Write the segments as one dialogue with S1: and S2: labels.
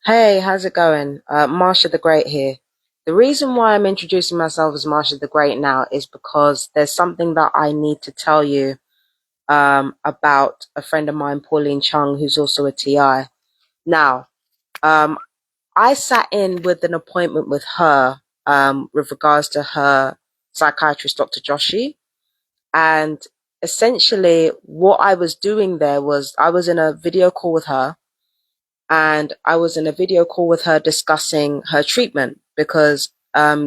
S1: Hey, how's it going? Marsha the Great here. The reason why I'm introducing myself as Marsha the Great now is because there's something that I need to tell you about a friend of mine, Pauline Chung, who's also a TI. Now, um, I sat in with an appointment with her with regards to her psychiatrist, Dr. Joshi, and essentially what I was doing there was I was in a video call with her, and I was in a video call with her discussing her treatment because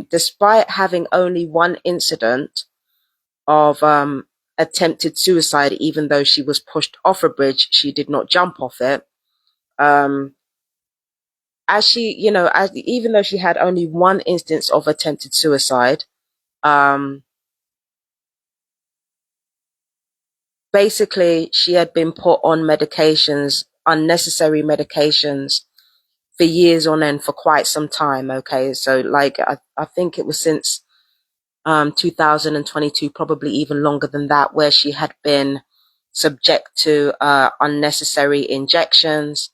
S1: despite having only one incident of attempted suicide, even though she was pushed off a bridge, she did not jump off it. Um, as she, even though she had only one instance of attempted suicide, um, basically she had been put on medications, unnecessary medications, for years on end, for quite some time. Okay, so like I think it was since 2022, probably even longer than that, where she had been subject to unnecessary injections.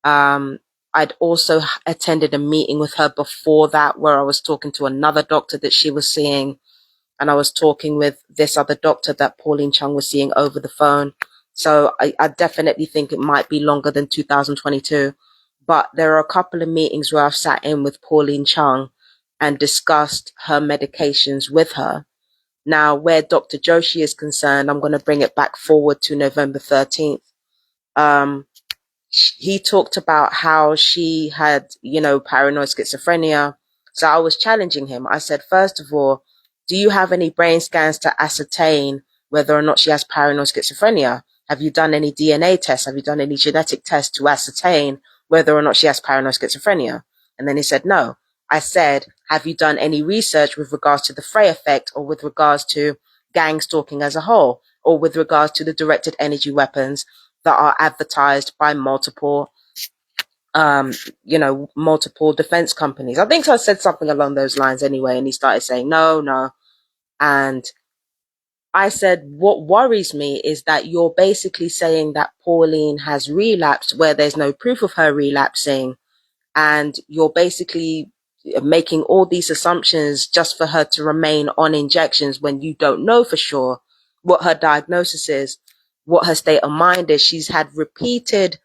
S1: um I'd also attended a meeting with her before that where I was talking to another doctor that she was seeing, and I was talking with this other doctor that Pauline Chung was seeing over the phone. So I definitely think it might be longer than 2022. But there are a couple of meetings where I've sat in with Pauline Chung and discussed her medications with her. Now, where Dr. Joshi is concerned, I'm going to bring it back forward to November 13th. Um, he talked about how she had, paranoid schizophrenia. So I was challenging him. I said, first of all, do you have any brain scans to ascertain whether or not she has paranoid schizophrenia? Have you done any DNA tests? Have you done any genetic tests to ascertain whether or not she has paranoid schizophrenia? And then he said, no. I said, have you done any research with regards to the Frey effect, or with regards to gang stalking as a whole, or with regards to the directed energy weapons that are advertised by um, multiple defense companies? I think I said something along those lines anyway. And he started saying, no, no. And I said, what worries me is that you're basically saying that Pauline has relapsed where there's no proof of her relapsing. And you're basically making all these assumptions just for her to remain on injections when you don't know for sure what her diagnosis is, what her state of mind is. She's had repeated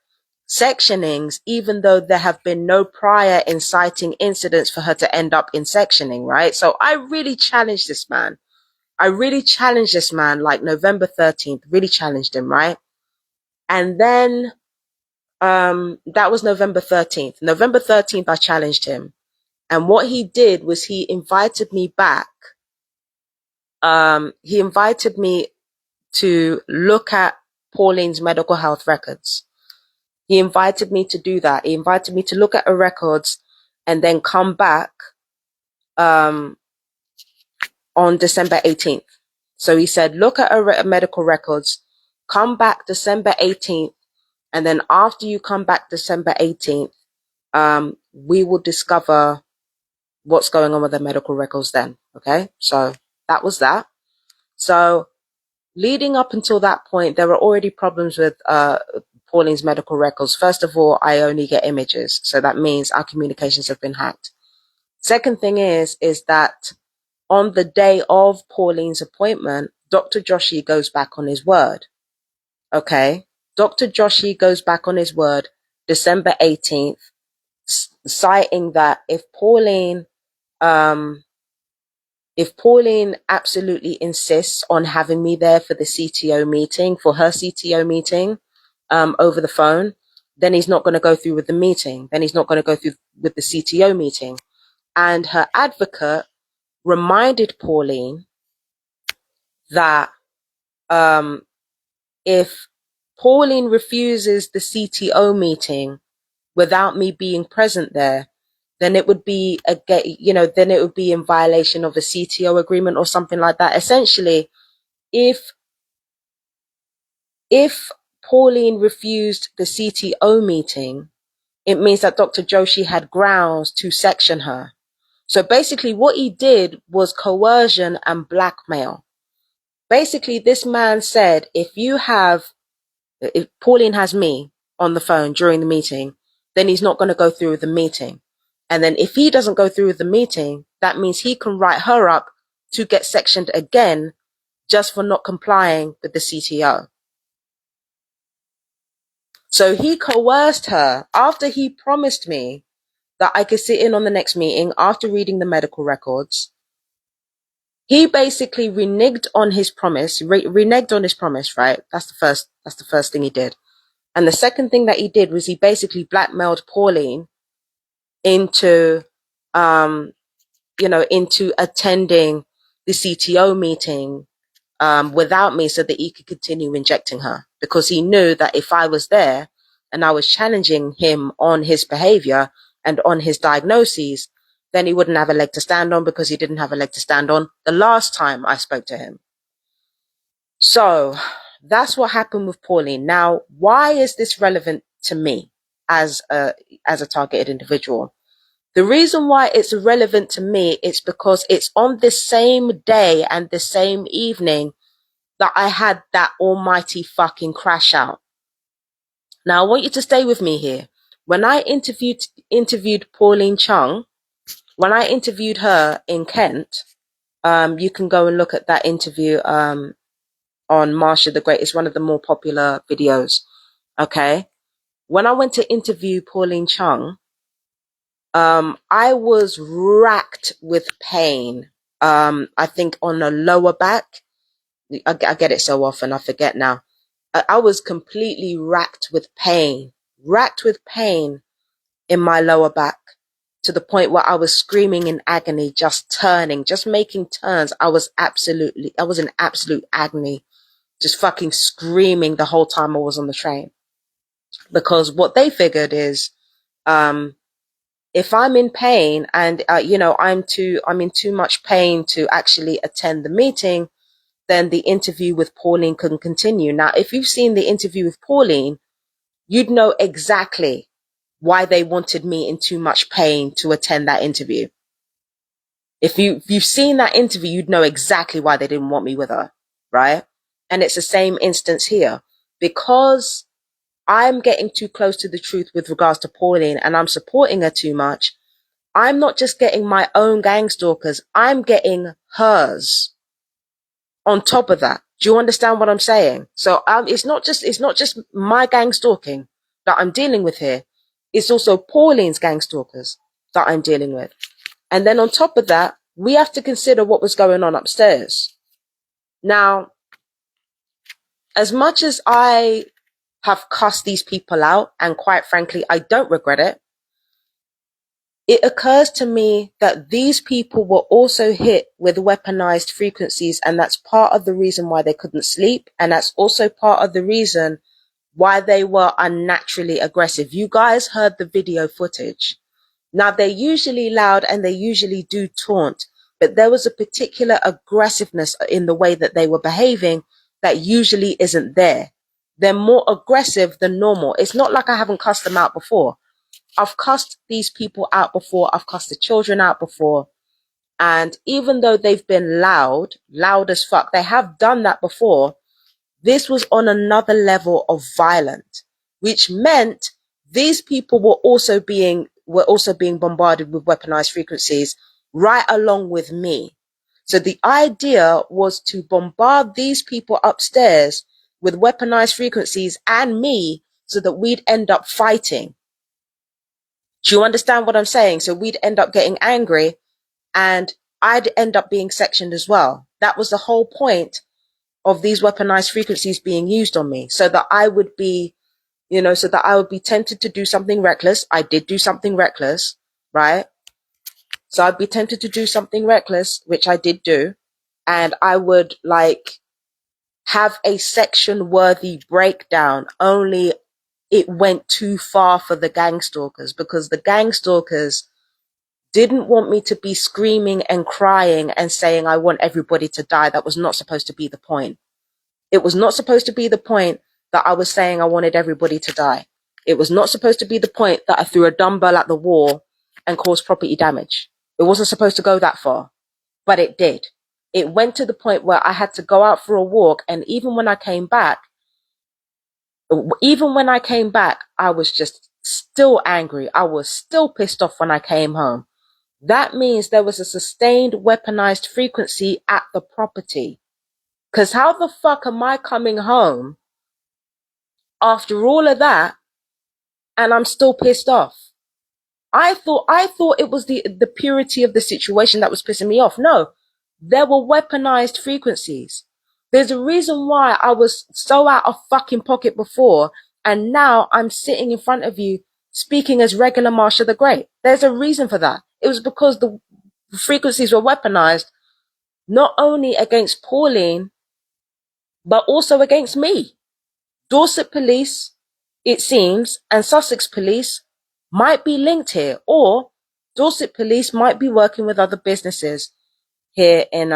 S1: sectionings, even though there have been no prior inciting incidents for her to end up in sectioning, right? So I really challenged this man. Like November 13th, really challenged him, right? And then that was November 13th. November 13th, I challenged him. And what he did was he invited me back. He invited me to look at Pauline's medical health records. He invited me to do that. He invited me to look at her records and then come back um, on December 18th. So he said, look at her medical records, come back December 18th, and then after you come back December 18th, we will discover what's going on with the medical records then. Okay, so that was that. So leading up until that point, there were already problems with Pauline's medical records. First of all, I only get images, so that means our communications have been hacked. Second thing is that on the day of Pauline's appointment, Dr. Joshi goes back on his word. Okay, Dr. Joshi goes back on his word December 18th, citing that if Pauline absolutely insists on having me there for the CTO meeting, for her CTO meeting, over the phone, then he's not going to go through with the meeting. Then he's not going to go through with the CTO meeting. And her advocate reminded Pauline that if Pauline refuses the CTO meeting without me being present there, then it would be then it would be in violation of a CTO agreement or something like that. Essentially, if Pauline refused the CTO meeting, it means that Dr. Joshi had grounds to section her. So basically what he did was coercion and blackmail. Basically, this man said, if Pauline has me on the phone during the meeting, then he's not going to go through with the meeting. And then if he doesn't go through with the meeting, that means he can write her up to get sectioned again just for not complying with the CTO. So he coerced her after he promised me that I could sit in on the next meeting after reading the medical records. He basically reneged on his promise, right? That's the first thing he did. And the second thing that he did was he basically blackmailed Pauline into, into attending the CTO meeting, without me so that he could continue injecting her, because he knew that if I was there and I was challenging him on his behavior and on his diagnoses, then he wouldn't have a leg to stand on, because he didn't have a leg to stand on the last time I spoke to him. So that's what happened with Pauline. Now, why is this relevant to me as a targeted individual? The reason why it's relevant to me is because it's on this same day and the same evening that I had that almighty fucking crash out. Now, I want you to stay with me here. When I interviewed Pauline Chung, when I interviewed her in Kent, you can go and look at that interview on Marsha the Great. It's one of the more popular videos. Okay. When I went to interview Pauline Chung, I was racked with pain. I think on the lower back. I get it so often, I forget now. I was completely racked with pain in my lower back, to the point where I was screaming in agony, just making turns. I was in absolute agony, just fucking screaming the whole time I was on the train. Because what they figured is, if I'm in pain and, I'm in too much pain to actually attend the meeting, then the interview with Pauline couldn't continue. Now, if you've seen the interview with Pauline, you'd know exactly why they wanted me in too much pain to attend that interview. If you've seen that interview, you'd know exactly why they didn't want me with her, right? And it's the same instance here. Because I'm getting too close to the truth with regards to Pauline and I'm supporting her too much, I'm not just getting my own gang stalkers, I'm getting hers on top of that. Do you understand what I'm saying? So it's not just my gang stalking that I'm dealing with here. It's also Pauline's gang stalkers that I'm dealing with. And then on top of that, we have to consider what was going on upstairs. Now, as much as I have cussed these people out, and quite frankly, I don't regret it, it occurs to me that these people were also hit with weaponized frequencies, and that's part of the reason why they couldn't sleep, and that's also part of the reason why they were unnaturally aggressive. You guys heard the video footage. Now, they're usually loud and they usually do taunt, but there was a particular aggressiveness in the way that they were behaving that usually isn't there. They're more aggressive than normal. It's not like I haven't cussed them out before. I've cussed these people out before. I've cussed the children out before. And even though they've been loud as fuck, they have done that before. This was on another level of violent, which meant these people were also being bombarded with weaponized frequencies right along with me. So the idea was to bombard these people upstairs with weaponized frequencies and me so that we'd end up fighting. Do you understand what I'm saying? So we'd end up getting angry and I'd end up being sectioned as well. That was the whole point of these weaponized frequencies being used on me, so that I would be, tempted to do something reckless. I did do something reckless, right? So I'd be tempted to do something reckless, which I did do. And I would have a section worthy breakdown, only it went too far for the gang stalkers, because the gang stalkers didn't want me to be screaming and crying and saying, I want everybody to die. That was not supposed to be the point. It was not supposed to be the point that I was saying I wanted everybody to die. It was not supposed to be the point that I threw a dumbbell at the wall and caused property damage. It wasn't supposed to go that far, but it did. It went to the point where I had to go out for a walk, and even when I came back, I was just still angry. I was still pissed off when I came home. That means there was a sustained weaponized frequency at the property. Because how the fuck am I coming home after all of that and I'm still pissed off? I thought it was the purity of the situation that was pissing me off. No, there were weaponized frequencies. There's a reason why I was so out of fucking pocket before, and now I'm sitting in front of you speaking as regular Marsha the Great. There's a reason for that. It was because the frequencies were weaponized, not only against Pauline, but also against me. Dorset police, it seems, and Sussex police might be linked here, or Dorset police might be working with other businesses here in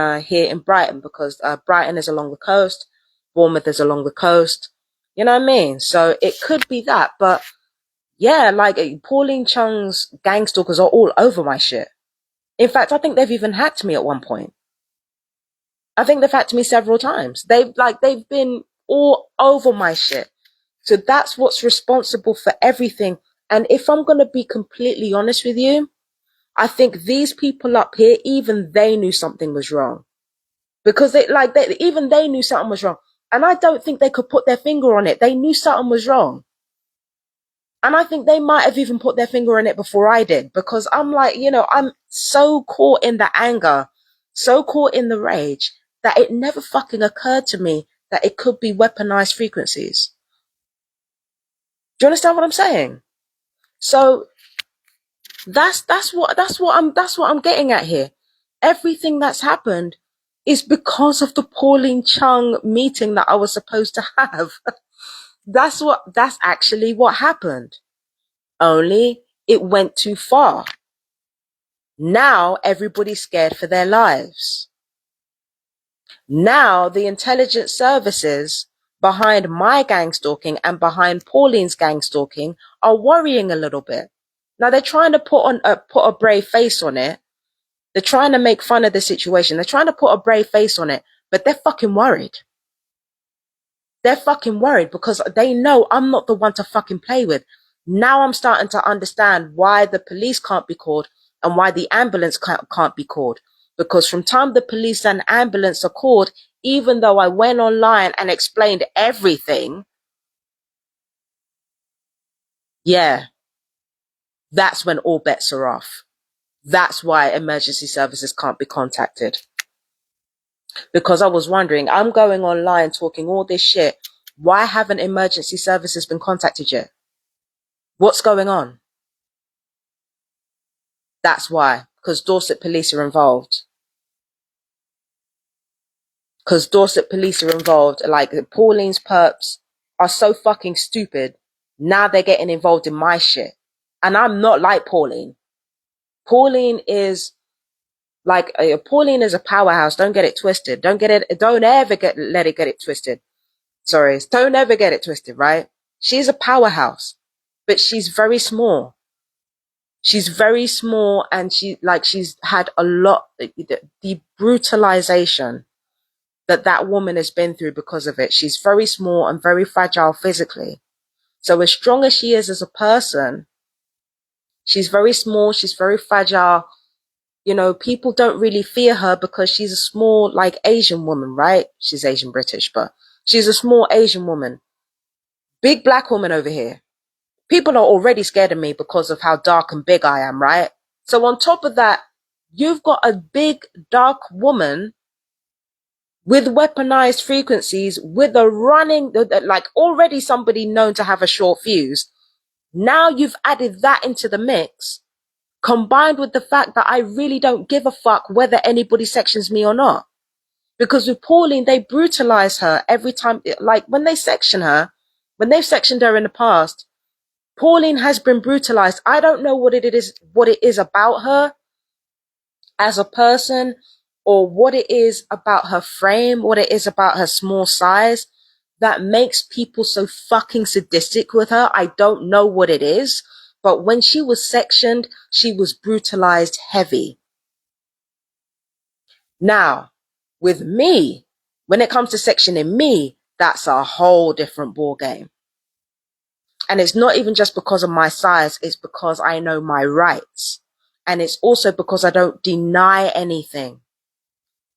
S1: Brighton, because Brighton is along the coast, Bournemouth is along the coast. You know what I mean? So it could be that, but yeah, like Pauline Chung's gang stalkers are all over my shit. In fact, I think they've even hacked me at one point. I think they've hacked me several times. They've been all over my shit. So that's what's responsible for everything. And if I'm going to be completely honest with you, I think these people up here, even they knew something was wrong, because even they knew something was wrong. And I don't think they could put their finger on it. They knew something was wrong. And I think they might have even put their finger on it before I did, because I'm like, I'm so caught in the anger, so caught in the rage, that it never fucking occurred to me that it could be weaponized frequencies. Do you understand what I'm saying? So that's what I'm getting at here. Everything that's happened is because of the Pauline Chung meeting that I was supposed to have. That's actually what happened. Only it went too far. Now everybody's scared for their lives. Now the intelligence services behind my gang stalking and behind Pauline's gang stalking are worrying a little bit. Now they're trying to put a brave face on it. They're trying to make fun of the situation. They're trying to put a brave face on it, but they're fucking worried. They're fucking worried because they know I'm not the one to fucking play with. Now I'm starting to understand why the police can't be called and why the ambulance can't be called. Because from time the police and ambulance are called, even though I went online and explained everything, yeah, that's when all bets are off. That's why emergency services can't be contacted. Because I was wondering, I'm going online talking all this shit. Why haven't emergency services been contacted yet? What's going on? That's why. Because Dorset police are involved. Because Dorset police are involved. Like, Pauline's perps are so fucking stupid. Now they're getting involved in my shit. And I'm not like Pauline. Pauline is a powerhouse. Don't get it twisted. Don't ever let it get it twisted. Sorry. Don't ever get it twisted, right? She's a powerhouse, but she's very small. She's very small, and she's had a lot, the brutalization that woman has been through because of it. She's very small and very fragile physically. So as strong as she is as a person, she's very small, she's very fragile. People don't really fear her because she's a small, Asian woman, right? She's Asian British, but she's a small Asian woman. Big black woman over here. People are already scared of me because of how dark and big I am, right? So on top of that, you've got a big, dark woman with weaponized frequencies, with a running, already somebody known to have a short fuse. Now you've added that into the mix, combined with the fact that I really don't give a fuck whether anybody sections me or not. Because with Pauline, they brutalize her every time. When they've sectioned her in the past, Pauline has been brutalized. I don't know what it is about her as a person, or what it is about her frame, what it is about her small size that makes people so fucking sadistic with her. I don't know what it is, but when she was sectioned, she was brutalized heavy. Now, with me, when it comes to sectioning me, that's a whole different ball game. And it's not even just because of my size, it's because I know my rights. And it's also because I don't deny anything.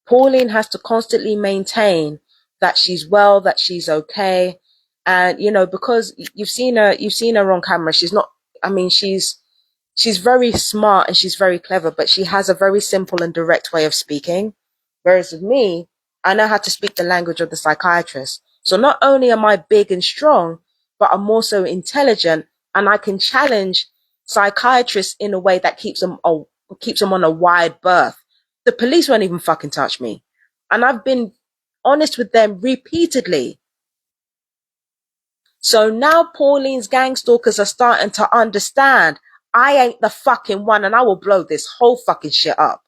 S1: Pauline has to constantly maintain that she's well, that she's okay. And, you know, because you've seen her on camera. She's not, I mean, she's very smart and she's very clever, but she has a very simple and direct way of speaking. Whereas with me, I know how to speak the language of the psychiatrist. So not only am I big and strong, but I'm also intelligent and I can challenge psychiatrists in a way that keeps them on a wide berth. The police won't even fucking touch me. And I've been honest with them repeatedly. So now Pauline's gang stalkers are starting to understand I ain't the fucking one and I will blow this whole fucking shit up.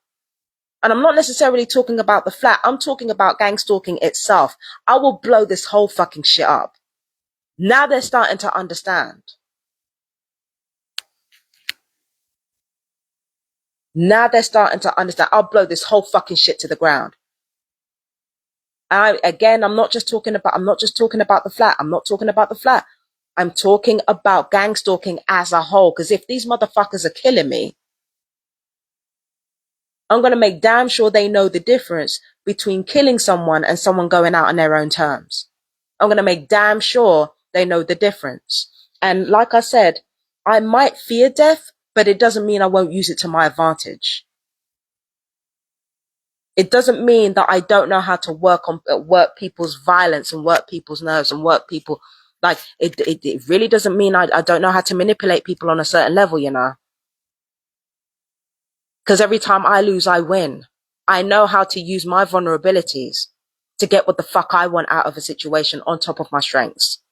S1: And I'm not necessarily talking about the flat. I'm talking about gang stalking itself. I will blow this whole fucking shit up. Now they're starting to understand. Now they're starting to understand. I'll blow this whole fucking shit to the ground. I'm not just talking about the flat. I'm not talking about the flat. I'm talking about gang stalking as a whole. Because if these motherfuckers are killing me, I'm going to make damn sure they know the difference between killing someone and someone going out on their own terms. I'm going to make damn sure they know the difference. And like I said, I might fear death, but it doesn't mean I won't use it to my advantage. It doesn't mean that I don't know how to work people's violence and work people's nerves and work people. Like it really doesn't mean I don't know how to manipulate people on a certain level, you know. Because every time I lose, I win. I know how to use my vulnerabilities to get what the fuck I want out of a situation on top of my strengths.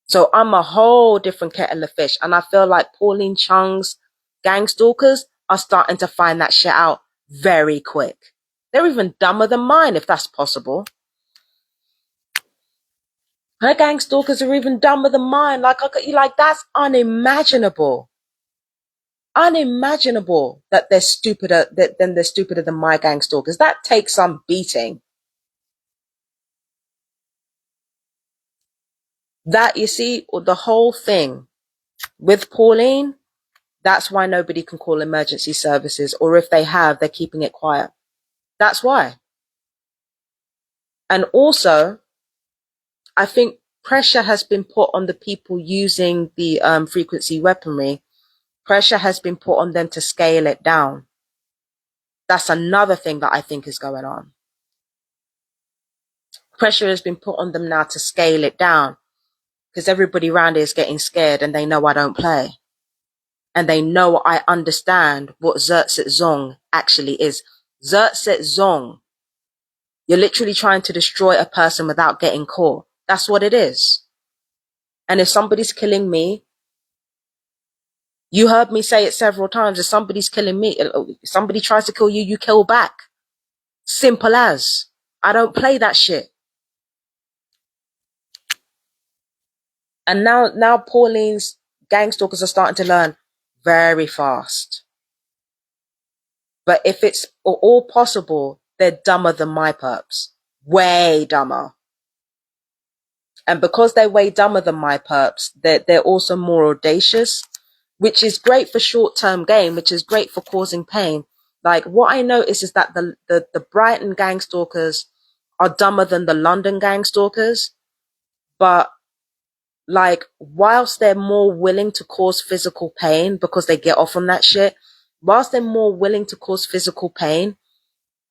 S1: So I'm a whole different kettle of fish. And I feel like Pauline Chung's gang stalkers are starting to find that shit out very quick. They're even dumber than mine, if that's possible. Her gang stalkers are even dumber than mine. Like that's unimaginable. Unimaginable that they're stupider than my gang stalkers. That takes some beating. That, you see, the whole thing with Pauline, that's why nobody can call emergency services, or if they have, they're keeping it quiet. That's why. And also, I think pressure has been put on the people using the frequency weaponry. Pressure has been put on them to scale it down. That's another thing that I think is going on. Pressure has been put on them now to scale it down because everybody around here is getting scared and they know I don't play. And they know I understand what Dorset Zong actually is. Dorset Zong. You're literally trying to destroy a person without getting caught. That's what it is. And if somebody's killing me, you heard me say it several times, if somebody's killing me, if somebody tries to kill you, you kill back. Simple as. I don't play that shit. And now Pauline's gang stalkers are starting to learn very fast. But if it's all possible, they're dumber than my perps. Way dumber. And because they're way dumber than my perps, they're also more audacious, which is great for short-term gain, which is great for causing pain. Like, what I notice is that the Brighton gang stalkers are dumber than the London gang stalkers. But, like, whilst they're more willing to cause physical pain because they get off on that shit, whilst they're more willing to cause physical pain,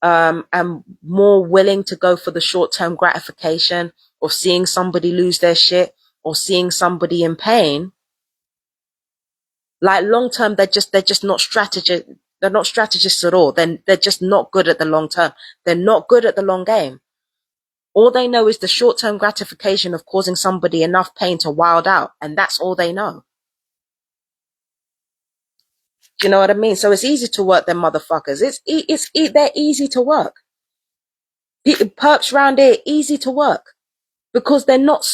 S1: and more willing to go for the short-term gratification of seeing somebody lose their shit or seeing somebody in pain, like long-term, they're just not strategists. They're not strategists at all. They're just not good at the long term. They're not good at the long game. All they know is the short-term gratification of causing somebody enough pain to wild out. And that's all they know. Do you know what I mean? So it's easy to work them motherfuckers. They're easy to work. Perps round here, easy to work. Because they're not,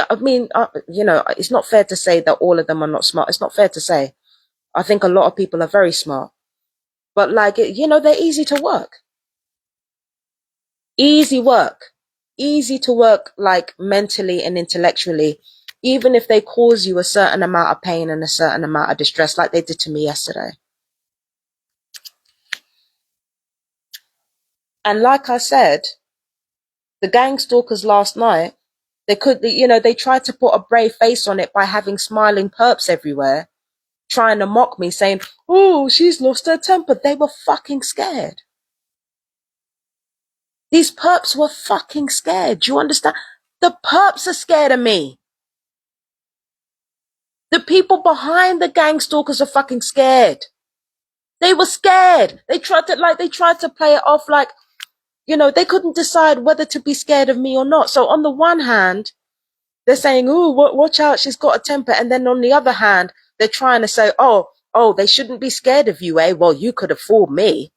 S1: I mean, it's not fair to say that all of them are not smart. It's not fair to say. I think a lot of people are very smart. But like, they're easy to work. Easy work. Easy to work, like, mentally and intellectually. even if they cause you a certain amount of pain and a certain amount of distress, like they did to me yesterday. And like I said, the gang stalkers last night, they tried to put a brave face on it by having smiling perps everywhere, trying to mock me, saying, oh, she's lost her temper. They were fucking scared. These perps were fucking scared. Do you understand? The perps are scared of me. The people behind the gang stalkers are fucking scared. They were scared. They tried to play it off like, they couldn't decide whether to be scared of me or not. So on the one hand, they're saying, oh, watch out, she's got a temper. And then on the other hand, they're trying to say, oh, they shouldn't be scared of you, eh? Well, you could have fooled me.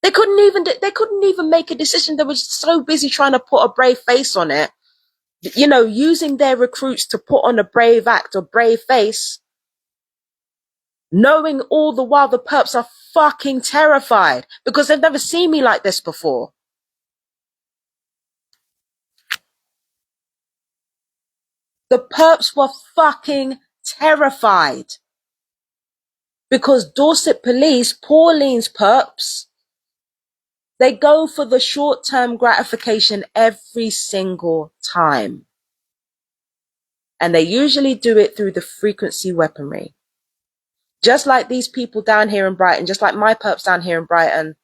S1: They couldn't even make a decision. They were so busy trying to put a brave face on it, using their recruits to put on a brave act or brave face, knowing all the while the perps are fucking terrified because they've never seen me like this before. The perps were fucking terrified because Dorset police, Pauline's perps, they go for the short-term gratification every single time. And they usually do it through the frequency weaponry. Just like these people down here in Brighton, just like my perps down here in Brighton,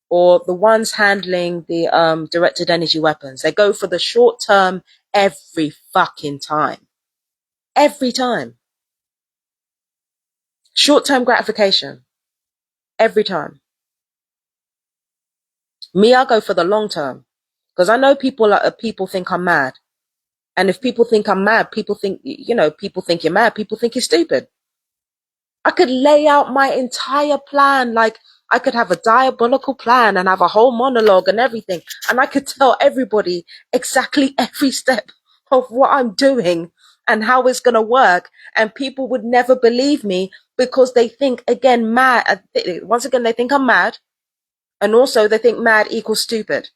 S1: or the ones handling the directed energy weapons. They go for the short term every fucking time. Every time. Short term gratification. Every time. Me, I go for the long term. Because I know people think I'm mad. And if people think I'm mad, people think you're mad. People think you're stupid. I could lay out my entire plan. Like, I could have a diabolical plan and have a whole monologue and everything. And I could tell everybody exactly every step of what I'm doing and how it's going to work. And people would never believe me because they think, again, mad. Once again, they think I'm mad. And also they think mad equals stupid.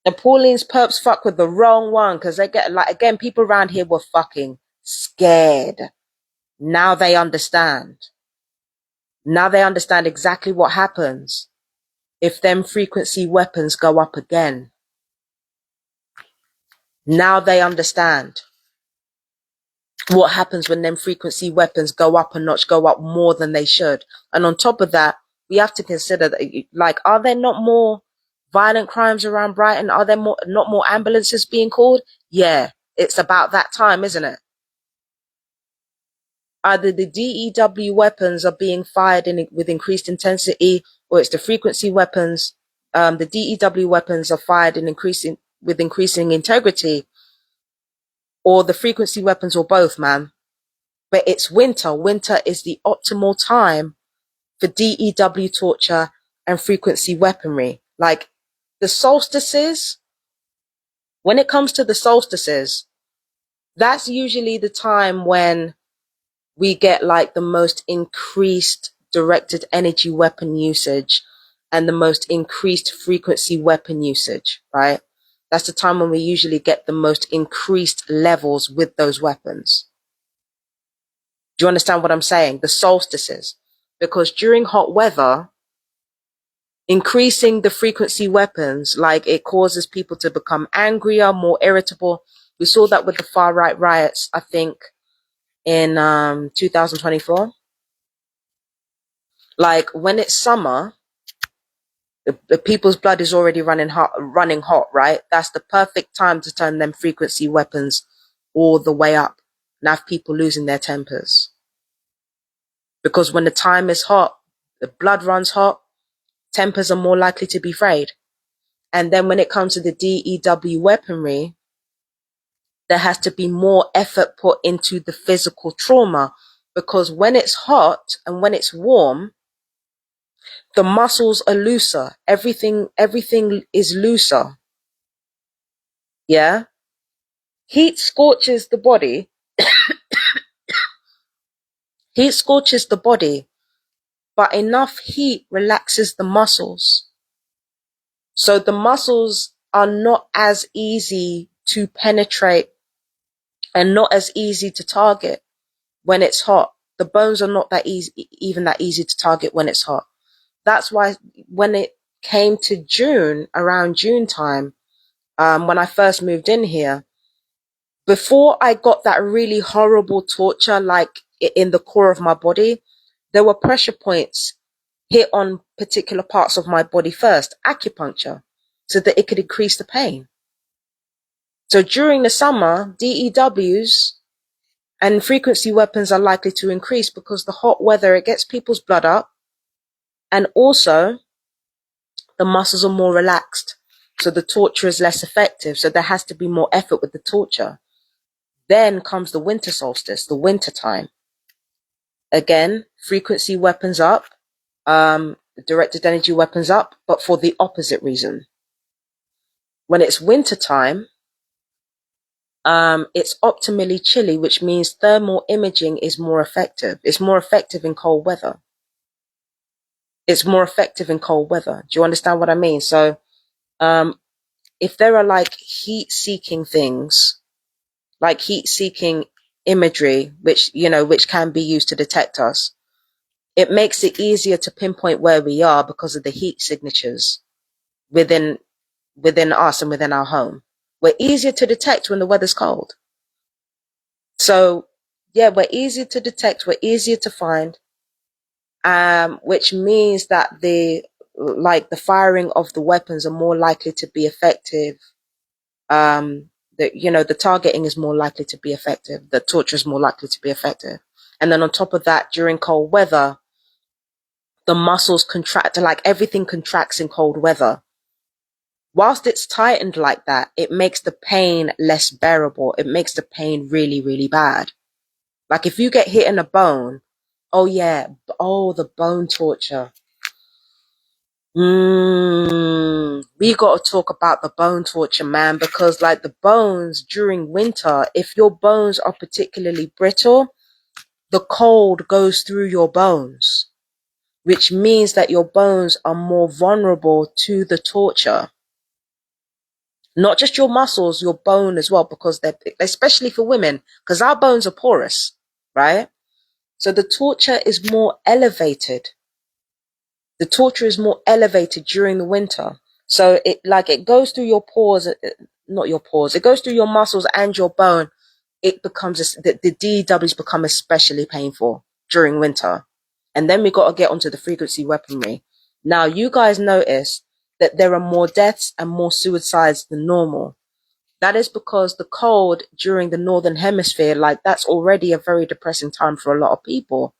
S1: And Pauline's perps fuck with the wrong one because they get, like, again, people around here were fucking scared. Now they understand. Now they understand exactly what happens if them frequency weapons go up again. Now they understand what happens when them frequency weapons go up a notch, go up more than they should. And on top of that, we have to consider that, like, are there not more violent crimes around Brighton? Are there not more ambulances being called? Yeah, it's about that time, isn't it? Either the DEW weapons are being fired with increased intensity, or it's the frequency weapons. The DEW weapons are fired with increasing integrity, or the frequency weapons, or both, man. But it's winter. Winter is the optimal time for DEW torture and frequency weaponry. Like the solstices, when it comes to the solstices, that's usually the time when we get like the most increased directed energy weapon usage and the most increased frequency weapon usage, right? That's the time when we usually get the most increased levels with those weapons. Do you understand what I'm saying? The solstices. Because during hot weather, increasing the frequency weapons, like, it causes people to become angrier, more irritable. We saw that with the far right riots, I think, in 2024. Like, when it's summer, the people's blood is already running hot, right? That's the perfect time to turn them frequency weapons all the way up and have people losing their tempers. Because when the time is hot, the blood runs hot, tempers are more likely to be frayed. And then when it comes to the DEW weaponry, there has to be more effort put into the physical trauma, because when it's hot and when it's warm, the muscles are looser. Everything is looser. Yeah? Heat scorches the body. Heat scorches the body. but enough heat relaxes the muscles. So the muscles are not as easy to penetrate and not as easy to target when it's hot. The bones are not that easy, even that easy to target when it's hot. That's why when it came to June, around June time, when I first moved in here, before I got that really horrible torture, like in the core of my body, there were pressure points hit on particular parts of my body first, acupuncture, so that it could increase the pain. So during the summer, DEWs and frequency weapons are likely to increase because the hot weather, it gets people's blood up, and also the muscles are more relaxed. So the torture is less effective. So there has to be more effort with the torture. Then comes the winter solstice, the winter time. Again, frequency weapons up, directed energy weapons up, but for the opposite reason. When it's winter time, it's optimally chilly, which means thermal imaging is more effective. It's more effective in cold weather. It's more effective in cold weather. Do you understand what I mean? So, if there are like heat-seeking things, like heat-seeking imagery, which, you know, which can be used to detect us, it makes it easier to pinpoint where we are because of the heat signatures within us and within our home. We're easier to detect when the weather's cold. So, yeah, we're easier to detect, we're easier to find, which means that the firing of the weapons are more likely to be effective. The targeting is more likely to be effective. The torture is more likely to be effective. And then on top of that, during cold weather, the muscles contract, like everything contracts in cold weather. Whilst it's tightened like that, it makes the pain less bearable. It makes the pain really, really bad. Like if you get hit in a bone, the bone torture. We got to talk about the bone torture, man, because like the bones during winter, if your bones are particularly brittle, the cold goes through your bones, which means that your bones are more vulnerable to the torture. Not just your muscles, your bone as well, because they're, especially for women, because our bones are porous, right? So the torture is more elevated. The torture is more elevated during the winter. So it goes through your pores, not your pores, it goes through your muscles and your bone. It becomes, the DEWs become especially painful during winter. And then we got to get onto the frequency weaponry. Now, you guys notice that there are more deaths and more suicides than normal. That is because the cold during the northern hemisphere, like that's already a very depressing time for a lot of people.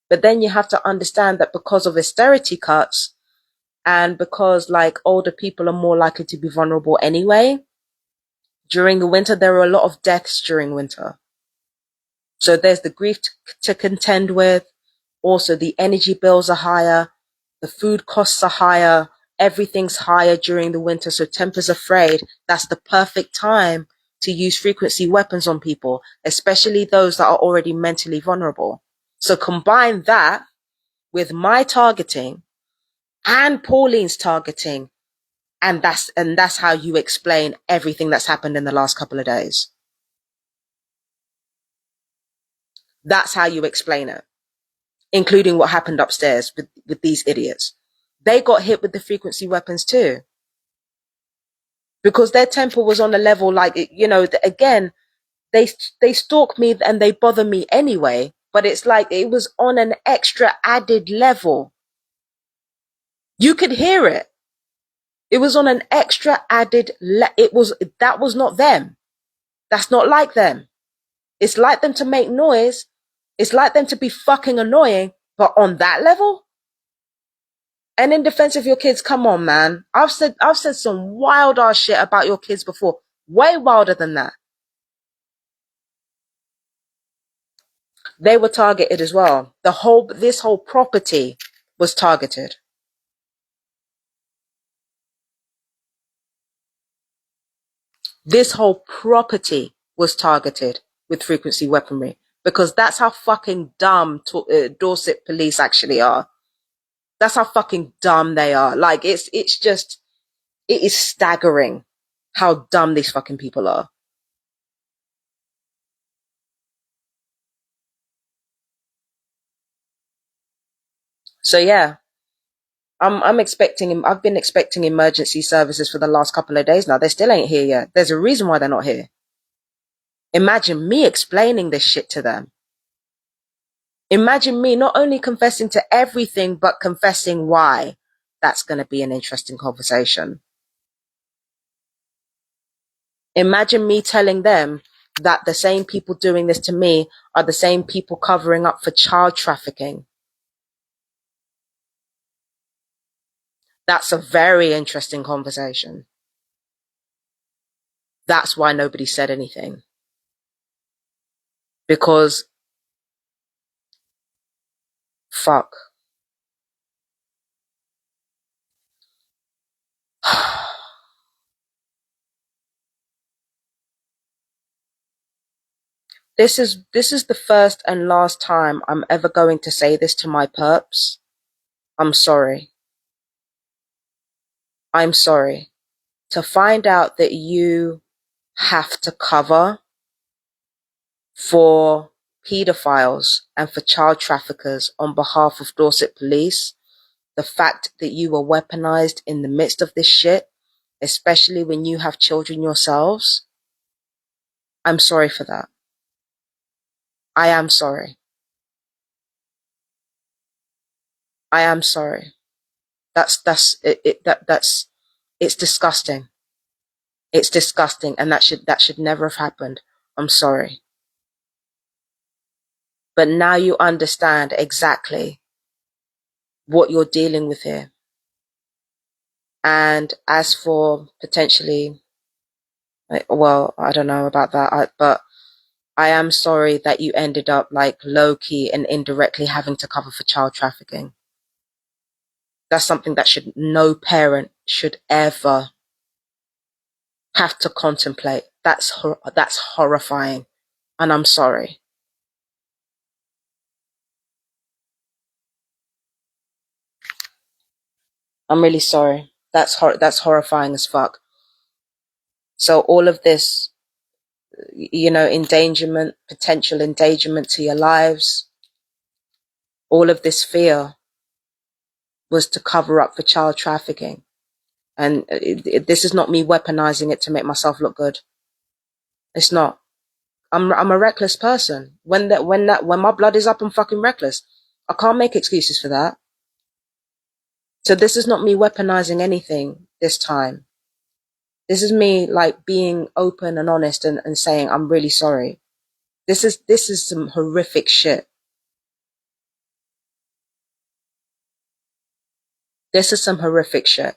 S1: But then you have to understand that because of austerity cuts and because like older people are more likely to be vulnerable anyway, during the winter, there are a lot of deaths during winter. So there's the grief to contend with. Also, the energy bills are higher. The food costs are higher. Everything's higher during the winter. So tempers are frayed. That's the perfect time to use frequency weapons on people, especially those that are already mentally vulnerable. So combine that with my targeting and Pauline's targeting, and that's how you explain everything that's happened in the last couple of days. That's how you explain it, including what happened upstairs with these idiots. They got hit with the frequency weapons too, because their temper was on a level like, again, they stalk me and they bother me anyway, but it's like it was on an extra added level. You could hear it. It was on an extra added that was not them. That's not like them. It's like them to make noise. It's like them to be fucking annoying, but on that level? And in defense of your kids, come on, man. I've said some wild ass shit about your kids before. Way wilder than that. They were targeted as well. This whole property was targeted. This whole property was targeted with frequency weaponry, because that's how fucking dumb Dorset police actually are. That's how fucking dumb they are. Like, it is staggering how dumb these fucking people are. So yeah, I've been expecting emergency services for the last couple of days now. They still ain't here yet. There's a reason why they're not here. Imagine me explaining this shit to them. Imagine me not only confessing to everything, but confessing why. That's going to be an interesting conversation. Imagine me telling them that the same people doing this to me are the same people covering up for child trafficking. That's a very interesting conversation. That's why nobody said anything. Because, fuck. This is the first and last time I'm ever going to say this to my perps. I'm sorry. I'm sorry. To find out that you have to cover for pedophiles and for child traffickers on behalf of Dorset police, the fact that you were weaponized in the midst of this shit, especially when you have children yourselves, I'm sorry for that. I am sorry. I am sorry. That's it's disgusting. It's disgusting, and that should never have happened. I'm sorry. But now you understand exactly what you're dealing with here. And as for potentially, well, I don't know about that, but I am sorry that you ended up like low key and indirectly having to cover for child trafficking. That's something that no parent should ever have to contemplate. That's horrifying, and I'm sorry. I'm really sorry. That's horrifying as fuck. So all of this, endangerment, potential endangerment to your lives, all of this fear was to cover up for child trafficking. And this is not me weaponizing it to make myself look good. It's not. I'm a reckless person. When my blood is up, I'm fucking reckless. I can't make excuses for that. So this is not me weaponizing anything this time. This is me like being open and honest and saying I'm really sorry. This is some horrific shit. This is some horrific shit.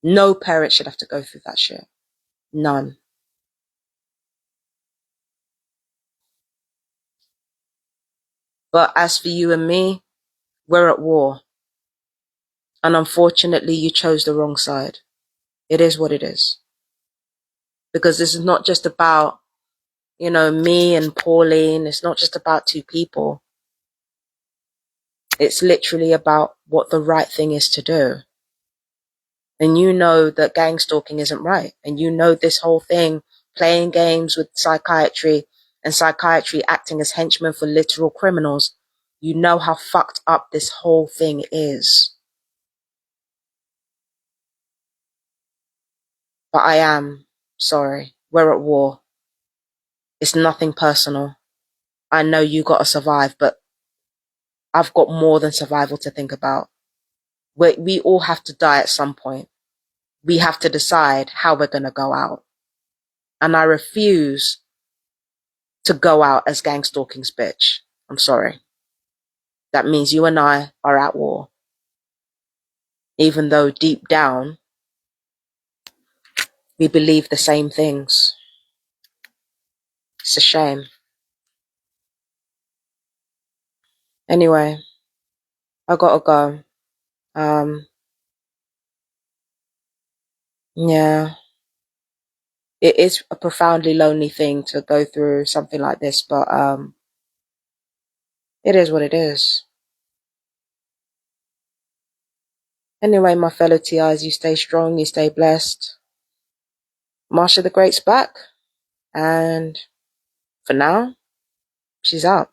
S1: No parent should have to go through that shit. None. But as for you and me, we're at war. And unfortunately, you chose the wrong side. It is what it is. Because this is not just about, me and Pauline. It's not just about two people. It's literally about what the right thing is to do. And you know that gang stalking isn't right. And you know this whole thing, playing games with psychiatry and psychiatry acting as henchmen for literal criminals. You know how fucked up this whole thing is. But I am sorry. We're at war. It's nothing personal. I know you gotta survive, but I've got more than survival to think about. We all have to die at some point. We have to decide how we're gonna go out. And I refuse to go out as gang stalking's bitch. I'm sorry. That means you and I are at war. Even though deep down, we believe the same things. It's a shame. Anyway, I gotta go. Yeah. It is a profoundly lonely thing to go through something like this, but it is what it is. Anyway, my fellow TIs, you stay strong, you stay blessed. Marsha the Great's back. And for now, she's out.